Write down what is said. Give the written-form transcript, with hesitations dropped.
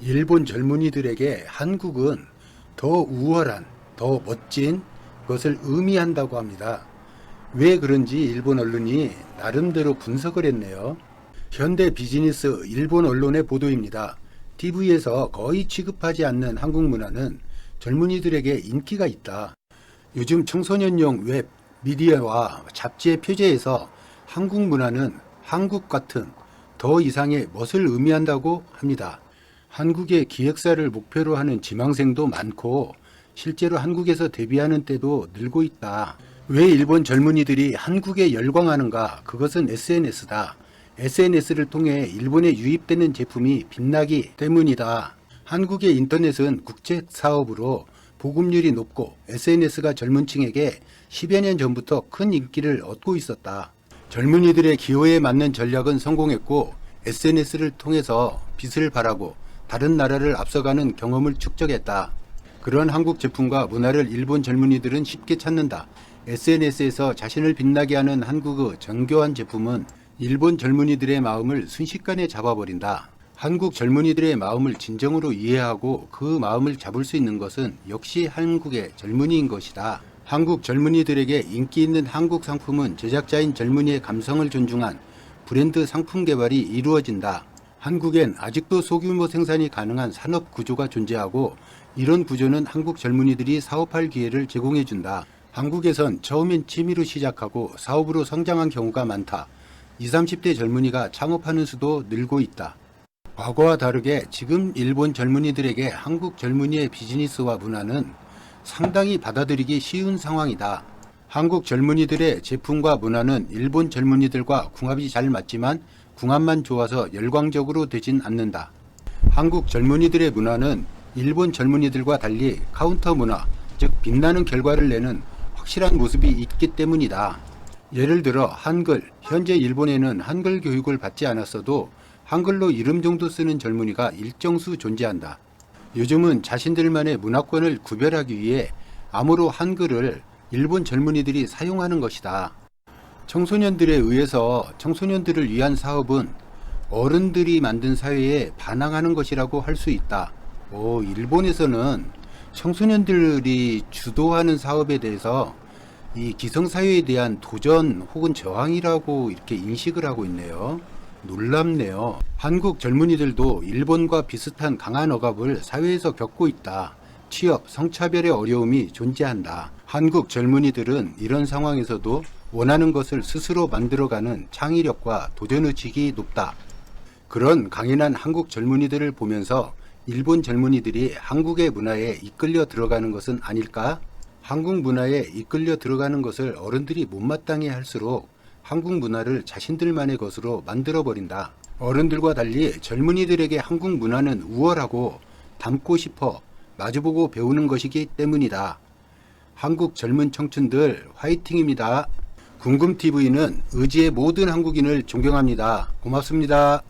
일본 젊은이들에게 한국은 더 우월한, 더 멋진 것을 의미한다고 합니다. 왜 그런지 일본 언론이 나름대로 분석을 했네요. 현대 비즈니스 일본 언론의 보도입니다. TV에서 거의 취급하지 않는 한국 문화는 젊은이들에게 인기가 있다. 요즘 청소년용 웹, 미디어와 잡지의 표제에서 한국 문화는 한국 같은 더 이상의 멋을 의미한다고 합니다. 한국의 기획사를 목표로 하는 지망생도 많고 실제로 한국에서 데뷔하는 때도 늘고 있다. 왜 일본 젊은이들이 한국에 열광하는가? 그것은 SNS다. SNS를 통해 일본에 유입되는 제품이 빛나기 때문이다. 한국의 인터넷은 국제 사업으로 보급률이 높고 SNS가 젊은 층에게 10여 년 전부터 큰 인기를 얻고 있었다. 젊은이들의 기호에 맞는 전략은 성공했고 SNS를 통해서 빛을 발하고 다른 나라를 앞서가는 경험을 축적했다. 그런 한국 제품과 문화를 일본 젊은이들은 쉽게 찾는다. SNS에서 자신을 빛나게 하는 한국의 정교한 제품은 일본 젊은이들의 마음을 순식간에 잡아버린다. 한국 젊은이들의 마음을 진정으로 이해하고 그 마음을 잡을 수 있는 것은 역시 한국의 젊은이인 것이다. 한국 젊은이들에게 인기 있는 한국 상품은 제작자인 젊은이의 감성을 존중한 브랜드 상품 개발이 이루어진다. 한국엔 아직도 소규모 생산이 가능한 산업 구조가 존재하고 이런 구조는 한국 젊은이들이 사업할 기회를 제공해준다. 한국에선 처음엔 취미로 시작하고 사업으로 성장한 경우가 많다. 20, 30대 젊은이가 창업하는 수도 늘고 있다. 과거와 다르게 지금 일본 젊은이들에게 한국 젊은이의 비즈니스와 문화는 상당히 받아들이기 쉬운 상황이다. 한국 젊은이들의 제품과 문화는 일본 젊은이들과 궁합이 잘 맞지만 궁합만 좋아서 열광적으로 되진 않는다. 한국 젊은이들의 문화는 일본 젊은이들과 달리 카운터 문화, 즉 빛나는 결과를 내는 확실한 모습이 있기 때문이다. 예를 들어 한글, 현재 일본에는 한글 교육을 받지 않았어도 한글로 이름 정도 쓰는 젊은이가 일정수 존재한다. 요즘은 자신들만의 문화권을 구별하기 위해 암호로 한글을 일본 젊은이들이 사용하는 것이다. 청소년들에 의해서 청소년들을 위한 사업은 어른들이 만든 사회에 반항하는 것이라고 할 수 있다. 일본에서는 청소년들이 주도하는 사업에 대해서 이 기성사회에 대한 도전 혹은 저항이라고 이렇게 인식을 하고 있네요. 놀랍네요. 한국 젊은이들도 일본과 비슷한 강한 억압을 사회에서 겪고 있다. 취업, 성차별의 어려움이 존재한다. 한국 젊은이들은 이런 상황에서도 원하는 것을 스스로 만들어가는 창의력과 도전의식이 높다. 그런 강인한 한국 젊은이들을 보면서 일본 젊은이들이 한국의 문화에 이끌려 들어가는 것은 아닐까? 한국 문화에 이끌려 들어가는 것을 어른들이 못마땅해 할수록 한국 문화를 자신들만의 것으로 만들어버린다. 어른들과 달리 젊은이들에게 한국 문화는 우월하고 닮고 싶어 마주보고 배우는 것이기 때문이다. 한국 젊은 청춘들 화이팅입니다. 궁금TV는 의지의 모든 한국인을 존경합니다. 고맙습니다.